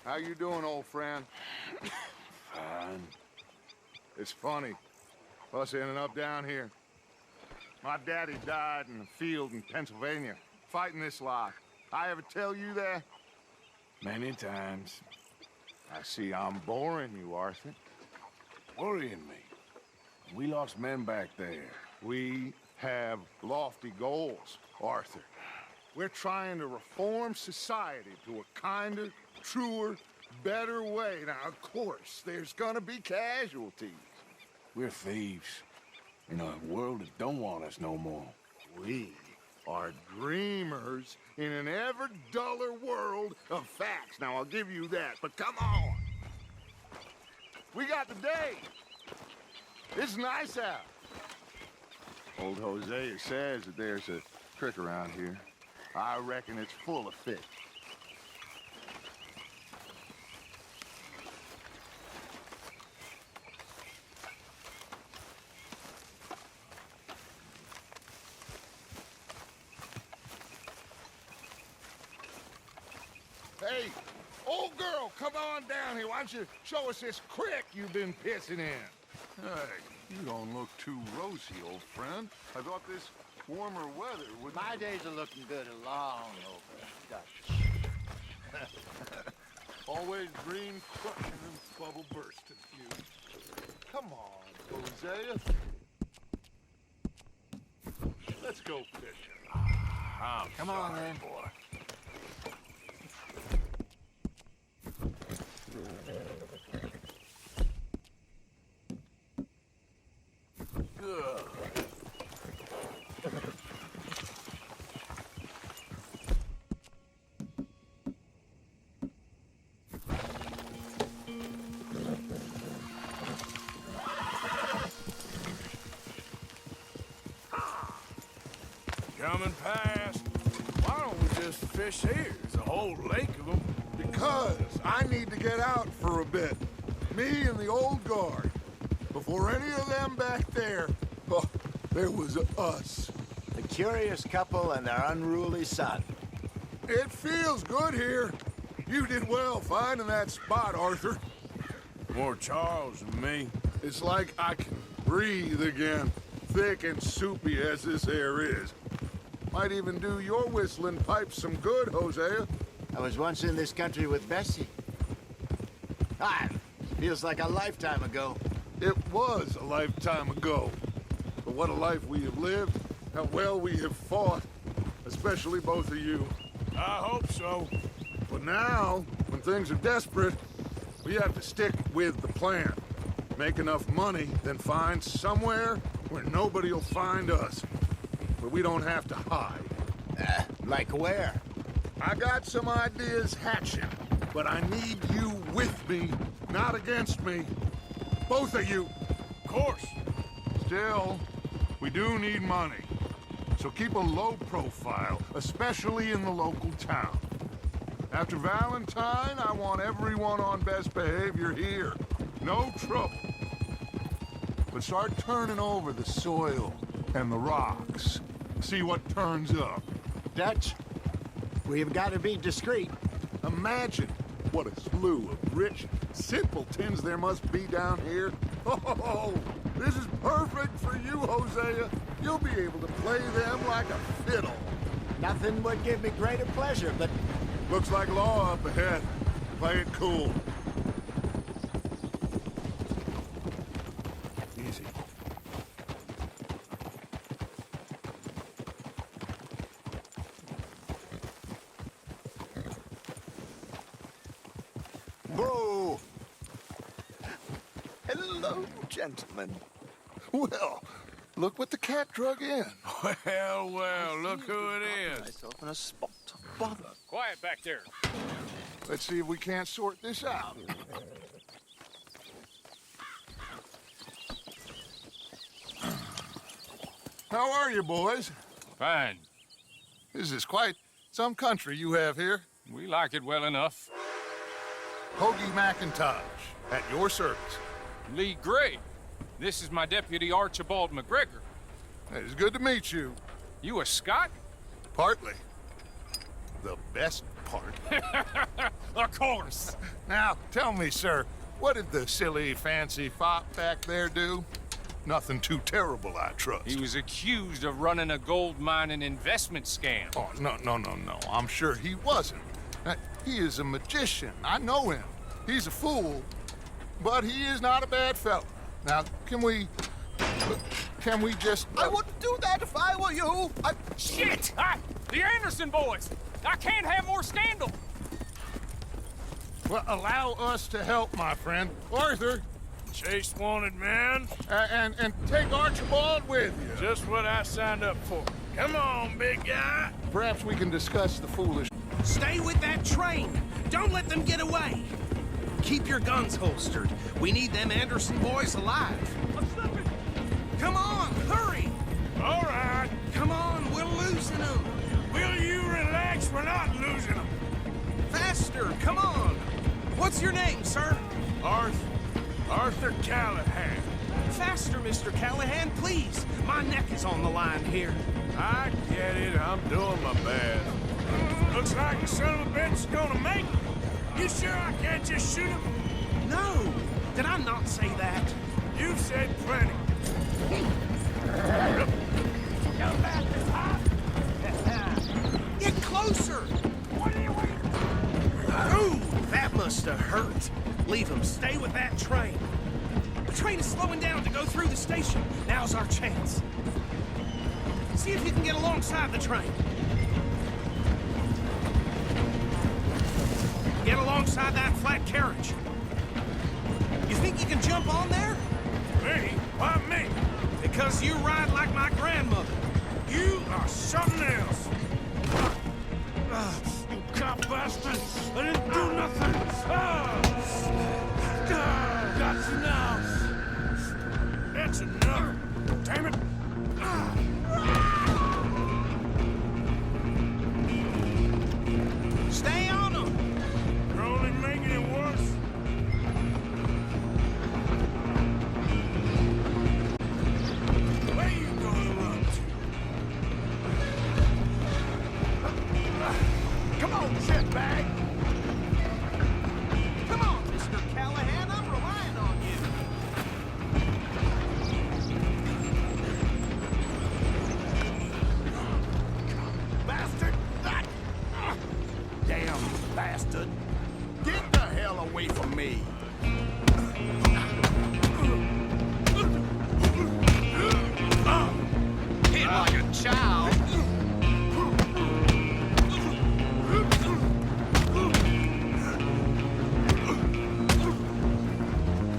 How you doing, old friend? Fine. It's funny, us ending up down here. My daddy died in the field in Pennsylvania, fighting this lot. I ever tell you that? Many times. I see I'm boring you, Arthur. Worrying me. We lost men back there. We have lofty goals, Arthur. We're trying to reform society to a kinder, truer, better way. Now, of course, there's gonna be casualties. We're thieves. In a world that don't want us no more. We are dreamers in an ever duller world of facts. Now, I'll give you that, but come on. We got the day. It's nice out. Old Hosea says that there's a trick around here. I reckon it's full of fish. Hey, old girl, come on down here. Why don't you show us this creek you've been pissing in? Hey, you don't look too rosy, old friend. I thought this warmer weather would... My days are looking good and long over, Dutch. Always green crushing and bubble bursting, you. Come on, Hosea. Let's go fishing. Come on, then. Boy. Good. Coming past. Why don't we just fish here? There's a whole lake of them. Because I need to get out for a bit. Me and the old guard. Before any of them back there, oh, there was us. The curious couple and their unruly son. It feels good here. You did well finding that spot, Arthur. More Charles than me. It's like I can breathe again, thick and soupy as this air is. Might even do your whistling pipes some good, Hosea. I was once in this country with Bessie. Feels like a lifetime ago. It was a lifetime ago. But what a life we have lived, how well we have fought, especially both of you. I hope so. But now, when things are desperate, we have to stick with the plan. Make enough money, then find somewhere where nobody will find us. Where we don't have to hide. Like where? I got some ideas hatching, but I need you with me, not against me. Both of you. Of course. Still, we do need money. So keep a low profile, especially in the local town. After Valentine, I want everyone on best behavior here. No trouble. But start turning over the soil and the rocks. See what turns up. Dutch, we've got to be discreet. Imagine what a slew of rich simpletons there must be down here. Oh, this is perfect for you, Hosea. You'll be able to play them like a fiddle. Nothing would give me greater pleasure, but Looks like law up ahead. Play it cool. Easy. whoa! Hello, gentlemen. Well, look what the cat drug in. Well, look who it is. Myself in a spot of bother. Quiet back there. Let's see if we can't sort this out. How are you, boys? Fine. This is quite some country you have here. We like it well enough. Hoagie McIntosh, at your service. Lee Gray. This is my deputy Archibald McGregor. It's good to meet you. You a Scot? Partly. The best part. Of course. Now, tell me, sir, what did the silly, fancy fop back there do? Nothing too terrible, I trust. He was accused of running a gold mining investment scam. Oh, no. I'm sure he wasn't. He is a magician. I know him. He's a fool, but he is not a bad fellow. Now, can we just... I wouldn't do that if I were you. Shit! The Anderson boys! I can't have more scandal! Well, allow us to help, my friend. Arthur, Chase wanted man. and take Archibald with you. Just what I signed up for. Come on, big guy. Perhaps we can discuss the foolish... Stay with that train. Don't let them get away. Keep your guns holstered. We need them Anderson boys alive. Come on, hurry. All right. Come on, we're losing them. Will you relax? We're not losing them. Faster, come on. What's your name, sir? Arthur Callahan. Faster, Mr. Callahan, please. My neck is on the line here. I get it. I'm doing my best. Looks like the son of a bitch is gonna make it. You sure I can't just shoot him? No, did I not say that? You've said plenty. Get closer. What are you waiting? Ooh, that must have hurt. Leave him. Stay with that train. The train is slowing down to go through the station. Now's our chance. See if you can get alongside the train. Get alongside that flat carriage. You think you can jump on there? Me? Why me? Because you ride like my grandmother. You are something else. You cop bastard! I didn't do nothing! Got you now! That's enough! Damn it! Stay on them! You're only making it worse. Where you gonna run to? Come on, shitbag! Come on, Mr. Callahan, I'm relying on you. Bastard! Damn bastard! Get the hell away from me! Hit like a child.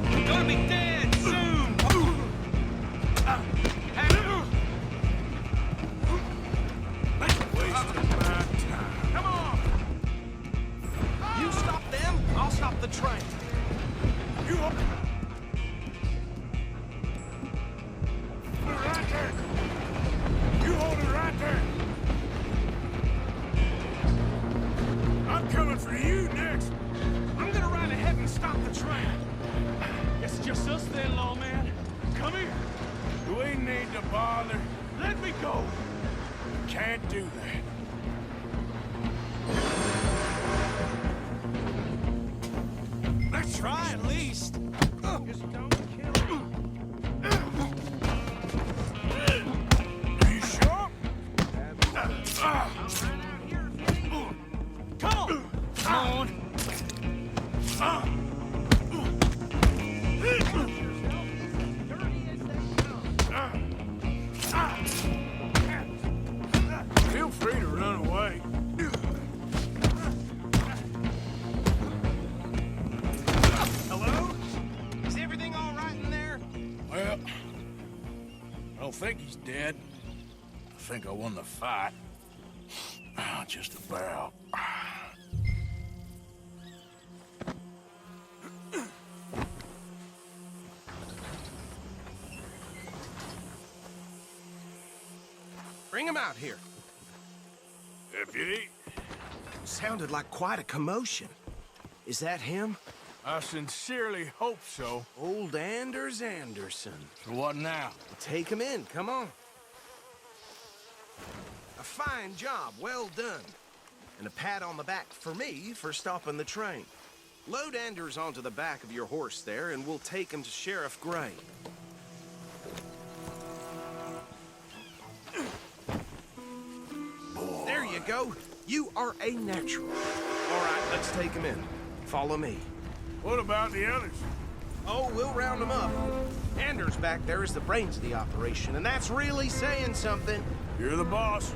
You're gonna be dead soon. Wasting my time. Come on. You stop them, I'll stop the train. You up? Right there! You hold it right there! I'm coming for you next! I'm gonna ride ahead and stop the train. Guess it's just us then, lawman. Come here. Do we need to bother? Let me go. Can't do that. Let's try at least. Just don't kill him. Are you sure? Come on. Come on. Feel free to run away. Hello? Is everything all right in there? Well, I don't think he's dead. I think I won the fight. Just about. Bring him out here. Deputy, Sounded like quite a commotion. Is that him? I sincerely hope so. Old Anders Anderson. So what now? Take him in, come on. A fine job, well done. and a pat on the back for me for stopping the train. Load Anders onto the back of your horse there, and we'll take him to Sheriff Gray. There you go. You are a natural. All right, let's take him in. Follow me. What about the others? Oh, we'll round them up. Anders back there is the brains of the operation, and that's really saying something. You're the boss.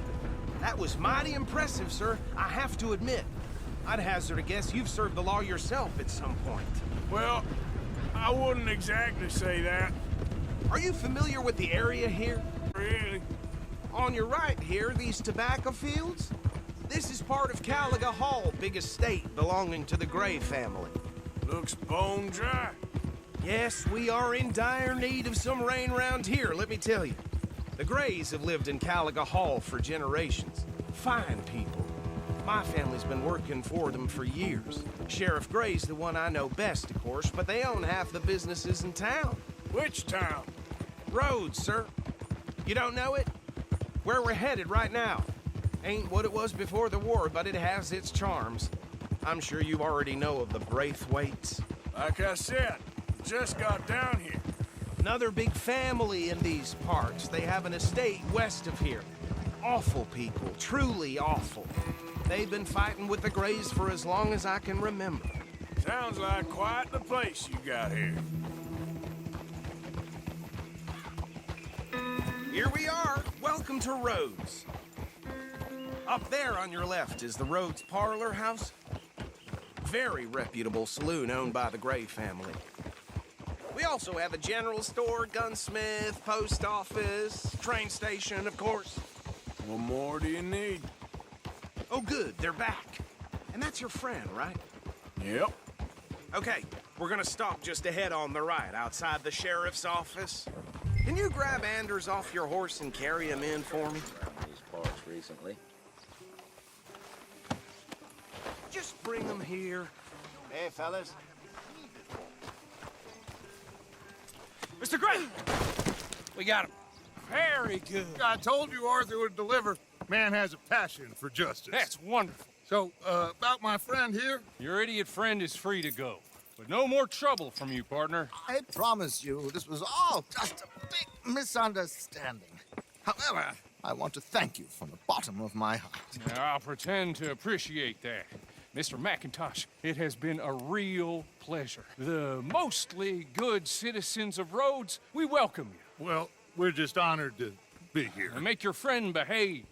That was mighty impressive, sir. I have to admit. I'd hazard a guess you've served the law yourself at some point. Well, I wouldn't exactly say that. Are you familiar with the area here? Really? On your right here, these tobacco fields? This is part of Caliga Hall, big estate belonging to the Gray family. Looks bone dry. Yes, we are in dire need of some rain around here, let me tell you. The Grays have lived in Caliga Hall for generations. Fine people. My family's been working for them for years. Sheriff Gray's the one I know best, of course, but they own half the businesses in town. Which town? Rhodes, sir. You don't know it? Where we're headed right now. Ain't what it was before the war, but it has its charms. I'm sure you already know of the Braithwaites. Like I said, just got down here. Another big family in these parts. They have an estate west of here. Awful people, truly awful. They've been fighting with the Grays for as long as I can remember. Sounds like quite the place you got here. Here we are. Welcome to Rhodes. Up there on your left is the Rhodes Parlor House. Very reputable saloon owned by the Gray family. We also have a general store, gunsmith, post office, train station, of course. What more do you need? Oh, good, they're back. And that's your friend, right? Yep. Okay, we're gonna stop just ahead on the right, outside the sheriff's office. Can you grab Anders off your horse and carry him in for me? These parts recently. Just bring him here. Hey, fellas. Mr. Gray! We got him. Very good. I told you Arthur would deliver. Man has a passion for justice. That's wonderful. So, about my friend here? Your idiot friend is free to go. But no more trouble from you, partner. I promise you, this was all just a big misunderstanding. However, I want to thank you from the bottom of my heart. Now, I'll pretend to appreciate that. Mr. McIntosh, it has been a real pleasure. The mostly good citizens of Rhodes, we welcome you. Well, we're just honored to be here. And make your friend behave.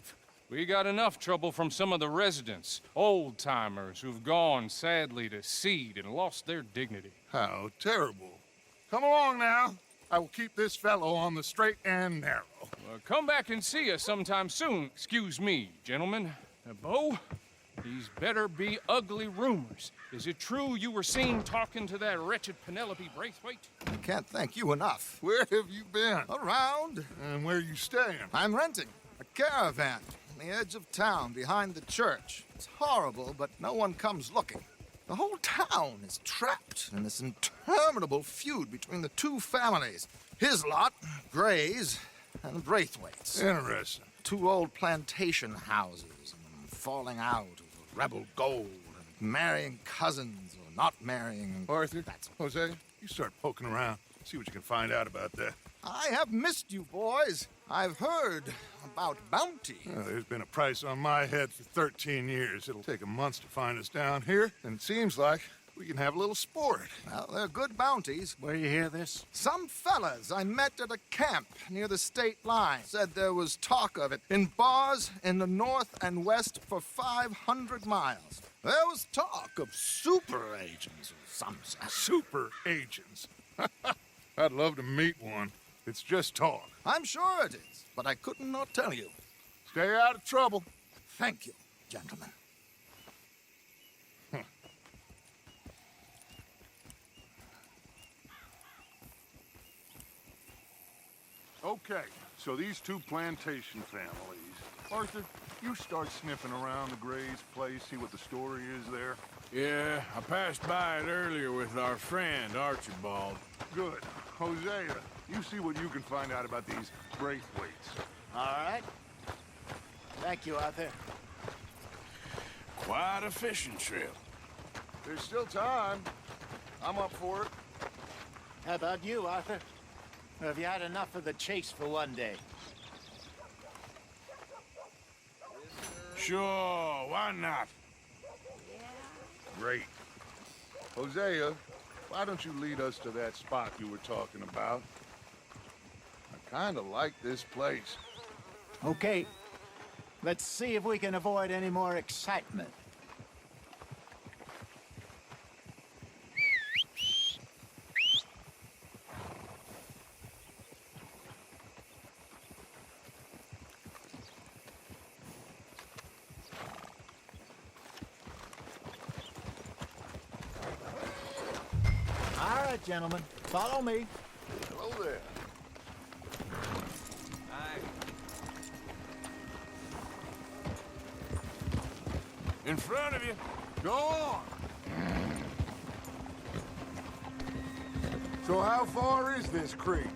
We got enough trouble from some of the residents, old-timers who've gone, sadly, to seed and lost their dignity. How terrible. Come along now. I will keep this fellow on the straight and narrow. Well, come back and see us sometime soon. Excuse me, gentlemen. Bo, these better be ugly rumors. Is it true you were seen talking to that wretched Penelope Braithwaite? I can't thank you enough. Where have you been? Around, And where you staying? I'm renting a caravan on the edge of town behind the church. It's horrible, but no one comes looking. The whole town is trapped in this interminable feud between the two families. His lot, Gray's, and the Braithwaites. Interesting. Two old plantation houses and falling out over rebel gold and marrying cousins or not marrying. Arthur, Jose, you start poking around. See what you can find out about that. I have missed you, boys. I've heard about bounty. Well, there's been a price on my head for 13 years. It'll take a month to find us down here, and it seems like we can have a little sport. Well, they're good bounties. Where you hear this? Some fellas I met at a camp near the state line said there was talk of it in bars in the north and west for 500 miles. There was talk of super agents or some such. Super agents. I'd love to meet one. It's just talk. I'm sure it is, but I couldn't not tell you. Stay out of trouble. Thank you, gentlemen. Okay, so these two plantation families. Arthur, you start sniffing around the Gray's place, see what the story is there. Yeah, I passed by it earlier with our friend, Archibald. Good. Hosea, you see what you can find out about these Braithwaites. All right. Thank you, Arthur. Quite a fishing trip. There's still time. I'm up for it. How about you, Arthur? Or have you had enough of the chase for one day? Sure, why not? Great. Hosea, why don't you lead us to that spot you were talking about? I kind of like this place. Okay. Let's see if we can avoid any more excitement. All right, gentlemen, follow me. Hello there. In front of you. Go on. So how far is this creek?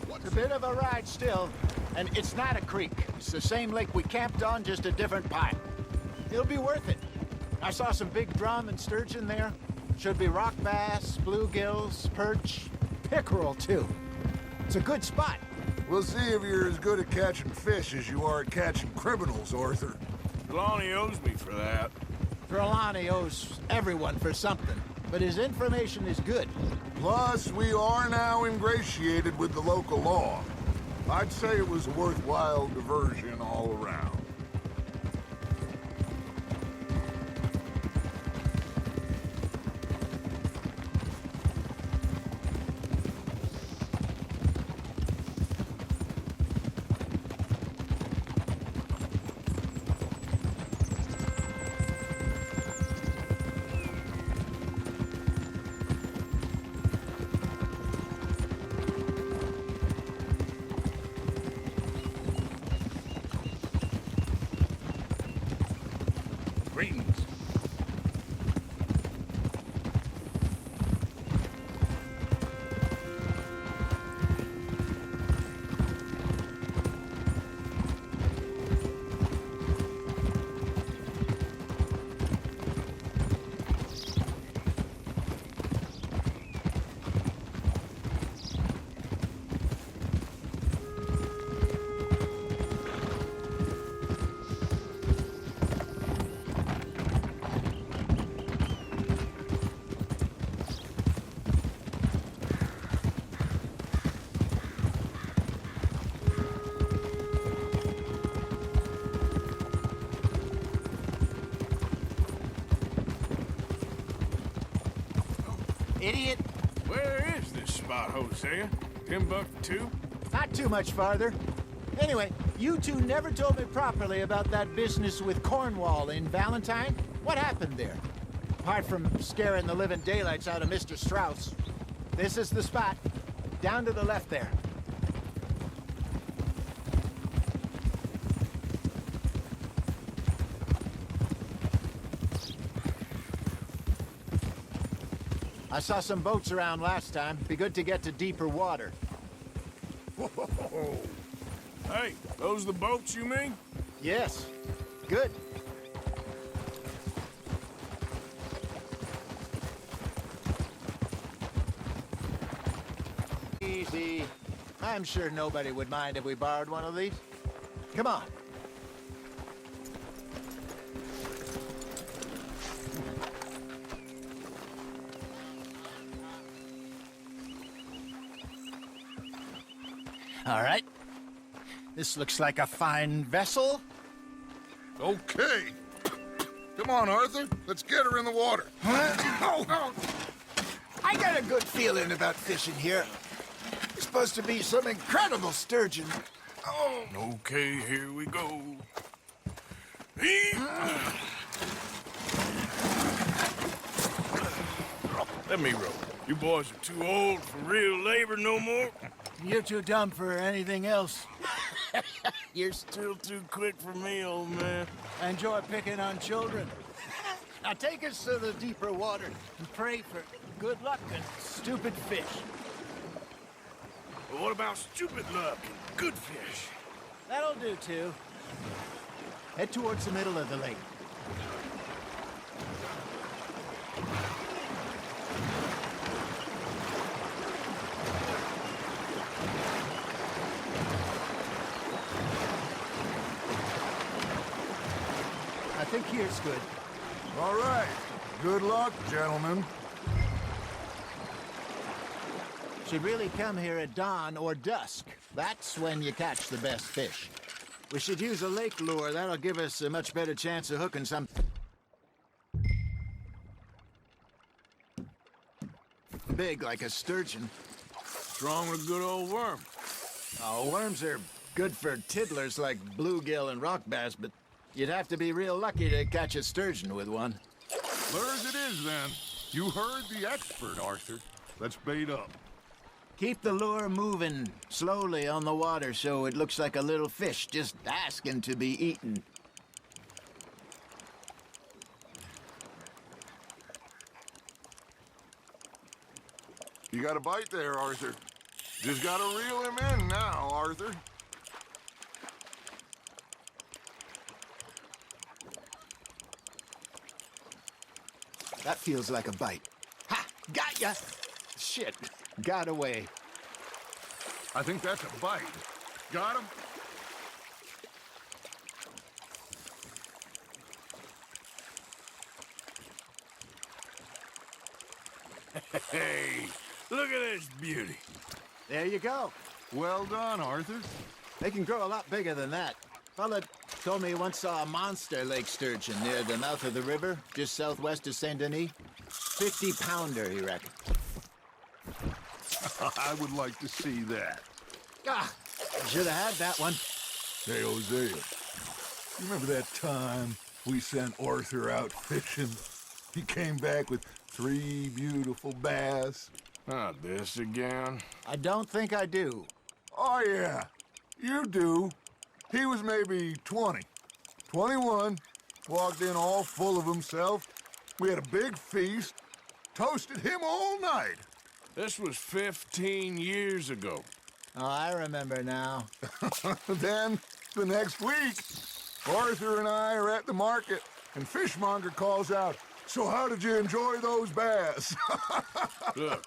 It's a bit of a ride still, and it's not a creek. It's the same lake we camped on, just a different pipe. It'll be worth it. I saw some big drum and sturgeon there. Should be rock bass, bluegills, perch, pickerel too. It's a good spot. We'll see if you're as good at catching fish as you are at catching criminals, Arthur. Lonnie owes me for that. Trelawney owes everyone for something, but his information is good. Plus, we are now ingratiated with the local law. I'd say it was a worthwhile diversion all around. Greetings. Idiot! Where is this spot, Hosea? Timbuktu? Not too much farther. Anyway, you two never told me properly about that business with Cornwall in Valentine. What happened there? Apart from scaring the living daylights out of Mr. Strauss. This is the spot. Down to the left there. I saw some boats around last time. Be good to get to deeper water. Whoa. Hey, those the boats you mean? Yes. Good. Easy. I'm sure nobody would mind if we borrowed one of these. Come on. All right. This looks like a fine vessel. Okay. Come on, Arthur. Let's get her in the water. I got a good feeling about fishing here. It's supposed to be some incredible sturgeon. Oh. Okay, here we go. Let me row. You boys are too old for real labor no more. You're too dumb for anything else. You're still too quick for me, old man. I enjoy picking on children. Now take us to the deeper water and pray for good luck and stupid fish. But what about stupid luck and good fish? That'll do, too. Head towards the middle of the lake. here's good. All right. Good luck, gentlemen. Should really come here at dawn or dusk. That's when you catch the best fish. We should use a lake lure. That'll give us a much better chance of hooking some... big, like a sturgeon. What's wrong with a good old worm? Oh, worms are good for tiddlers like bluegill and rock bass, but you'd have to be real lucky to catch a sturgeon with one. Lures it is, then. You heard the expert, Arthur. Let's bait up. Keep the lure moving slowly on the water so it looks like a little fish just asking to be eaten. You got a bite there, Arthur. Just gotta reel him in now, Arthur. That feels like a bite. Ha! Got ya! Shit, got away. I think that's a bite. Got him? Hey, look at this beauty. There you go. Well done, Arthur. They can grow a lot bigger than that. Fella told me he once saw a monster lake sturgeon near the mouth of the river, just southwest of Saint Denis. 50-pounder, he reckoned. I would like to see that. Ah, should have had that one. Hey, Hosea, you remember that time we sent Arthur out fishing? He came back with 3 beautiful bass. Not this again. I don't think I do. Oh, yeah, you do. He was maybe 20, 21, walked in all full of himself. We had a big feast, toasted him all night. This was 15 years ago. Oh, I remember now. Then, the next week, Arthur and I are at the market, and Fishmonger calls out, "So how did you enjoy those bass?" Look,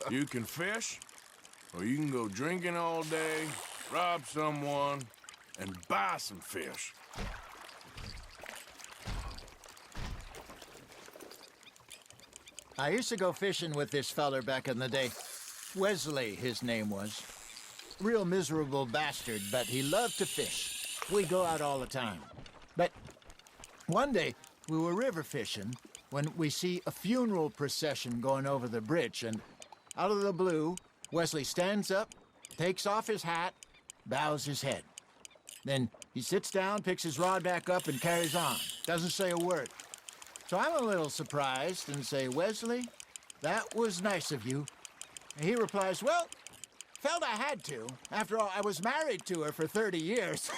you can fish, or you can go drinking all day, rob someone, and buy some fish. I used to go fishing with this feller back in the day. Wesley, his name was. Real miserable bastard, but he loved to fish. We'd go out all the time. But one day, we were river fishing when we see a funeral procession going over the bridge, and out of the blue, Wesley stands up, takes off his hat, bows his head. Then he sits down, picks his rod back up, and carries on. Doesn't say a word. So I'm a little surprised and say, "Wesley, that was nice of you." And he replies, "Well, felt I had to. After all, I was married to her for 30 years.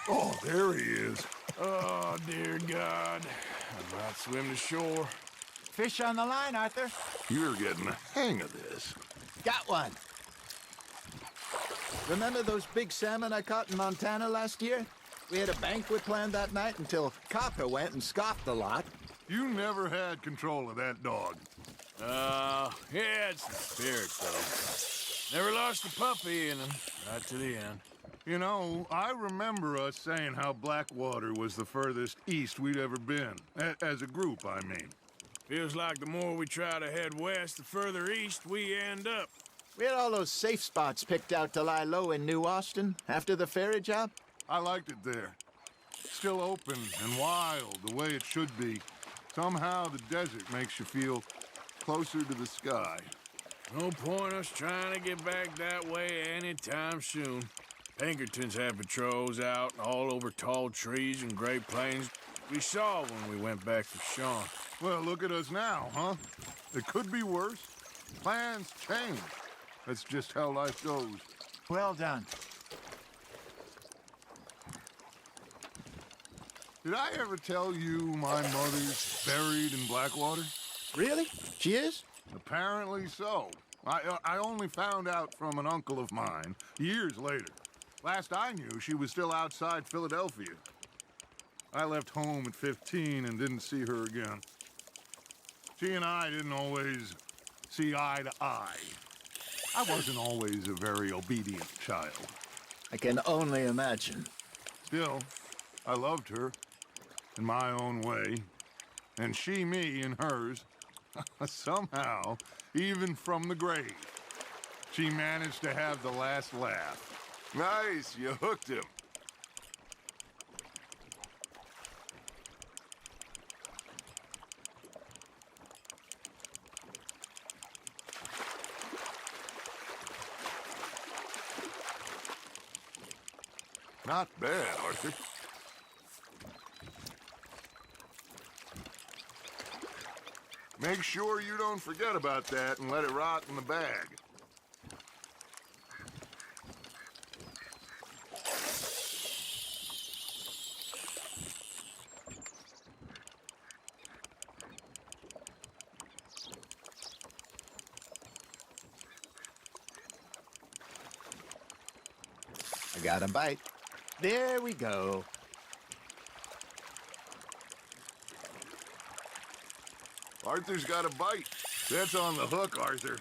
Oh, there he is. Oh, dear God. I might swim to shore. Fish on the line, Arthur. You're getting the hang of this. Got one. Remember those big salmon I caught in Montana last year? We had a banquet planned that night until Copper went and scoffed a lot. You never had control of that dog. Yeah, it's the spirit, though. Never lost a puppy in him, right to the end. You know, I remember us saying how Blackwater was the furthest east we'd ever been. As a group, I mean. Feels like the more we try to head west, the further east we end up. We had all those safe spots picked out to lie low in New Austin after the ferry job. I liked it there. Still open and wild, the way it should be. Somehow the desert makes you feel closer to the sky. No point us trying to get back that way anytime soon. Pinkertons had patrols out all over tall trees and Great Plains. We saw when we went back for Sean. Well, look at us now, huh? It could be worse. Plans change. That's just how life goes. Well done. Did I ever tell you my mother's buried in Blackwater? Really? She is? Apparently so. I only found out from an uncle of mine years later. Last I knew, she was still outside Philadelphia. I left home at 15 and didn't see her again. She and I didn't always see eye to eye. I wasn't always a very obedient child. I can only imagine. Still, I loved her. in my own way, and she me in hers. Somehow, even from the grave, she managed to have the last laugh. Nice, you hooked him. Not bad, Arthur. Make sure you don't forget about that and let it rot in the bag. I got a bite. There we go. Arthur's got a bite. That's on the hook, Arthur.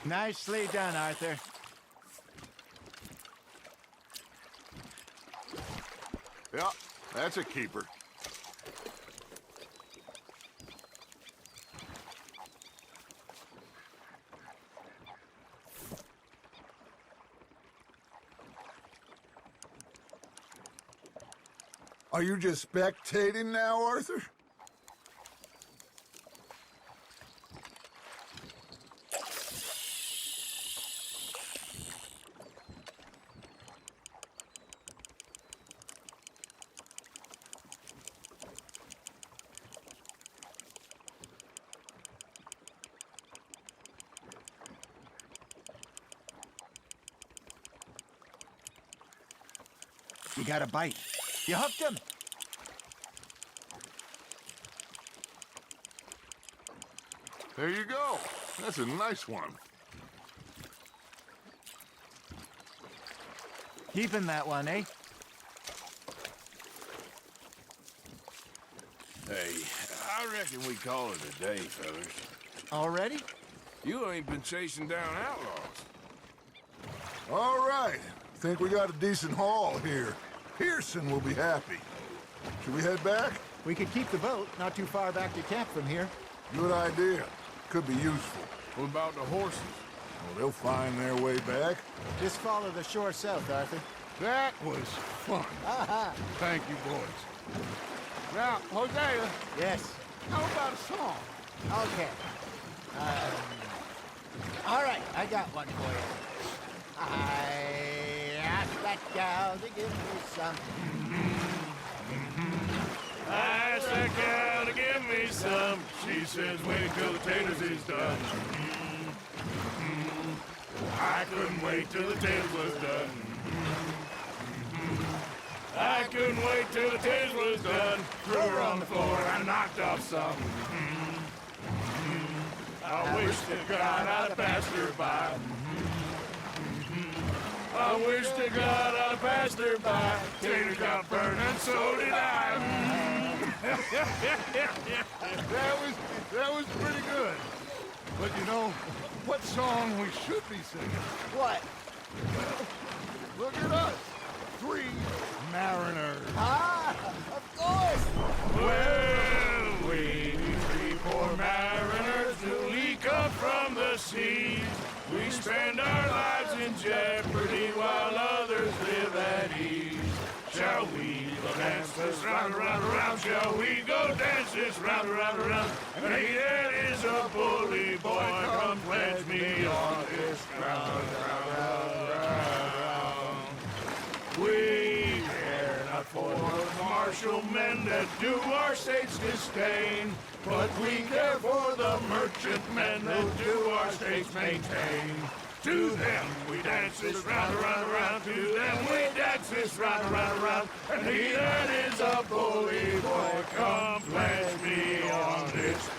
Nicely done, Arthur. Yeah, that's a keeper. Are you just spectating now, Arthur? You got a bite. You hooked him. There you go. That's a nice one. Keeping that one, eh? Hey, I reckon we call it a day, fellas. Already? You ain't been chasing down outlaws. All right. Think we got a decent haul here. Pearson will be happy. Should we head back? We could keep the boat not too far back to camp from here. Good idea. Could be useful. What about the horses? Well, they'll find their way back. Just follow the shore south, Arthur. That was fun. Thank you, boys. Now, Hosea, Yes. how about a song? Okay. All right, I got one for you. I asked that gal to give me some. I asked that gal to give me some. She says, wait till the taters is done. I couldn't wait till the taters was done. I couldn't wait till the taters was done. Threw her on the floor and knocked off some. I wish to God I'd have passed her by. I wish to God I'd have passed her by. Tater got burned and so did I. That was pretty good. But you know, what song we should be singing? What? Look at us. 3 mariners. Ah, of course. Well, we 3 poor mariners newly come from the seas. We spend our lives in jeopardy while others live at ease. Shall we go dance this round, around, around? Shall we go dance this round, around, around? And he that is a bully boy, come pledge me on this ground, round, round, round. We care not for the martial men that do our state's disdain, but we care for the merchant men that do our state's maintain. To them we dance this round, around, around. To them we dance this round, around, around. And he that is a bully boy, come pledge me on this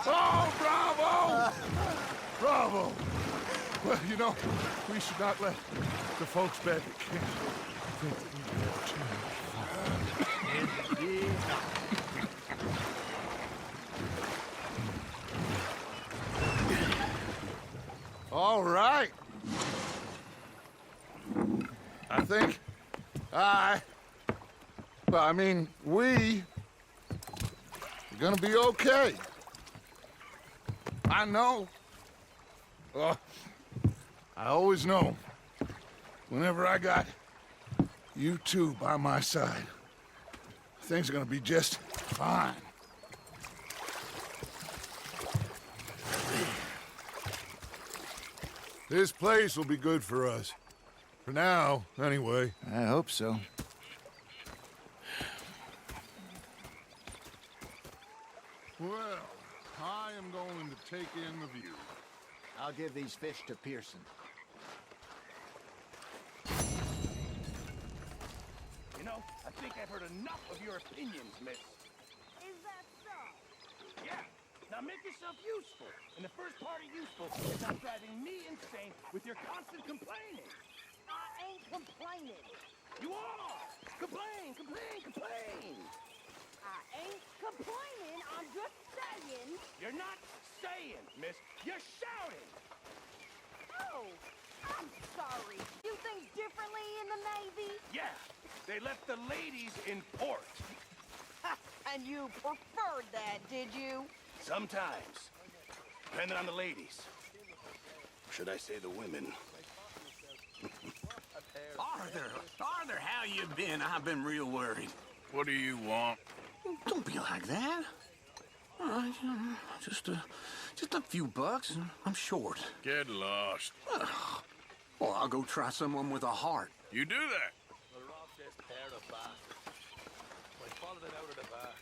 Oh, bravo! Bravo! Well, you know, we should not let the folks back at camp think that we have too much fun. All right. I think we are gonna be okay. I know. I always know. Whenever I got you two by my side, things are gonna be just fine. This place will be good for us. For now, anyway. I hope so. Well, I am going to take in the view. I'll give these fish to Pearson. You know, I think I've heard enough of your opinions, miss. Is that so? Yeah. Now make yourself useful. And the first part of useful is not driving me insane with your constant complaining. I ain't complaining. You are! Complain, complain, complain! I ain't complaining. I'm just saying. You're not saying, miss. You're shouting! Oh, I'm sorry. You think differently in the Navy? Yeah, they left the ladies in port. Ha, and you preferred that, did you? Sometimes. Depending on the ladies. Should I say the women? Arthur, how you been? I've been real worried. What do you want? Don't be like that. Just a few bucks, and I'm short. Get lost. Well, I'll go try someone with a heart. You do that. We're off this pair of bastards. I followed it out of the bar.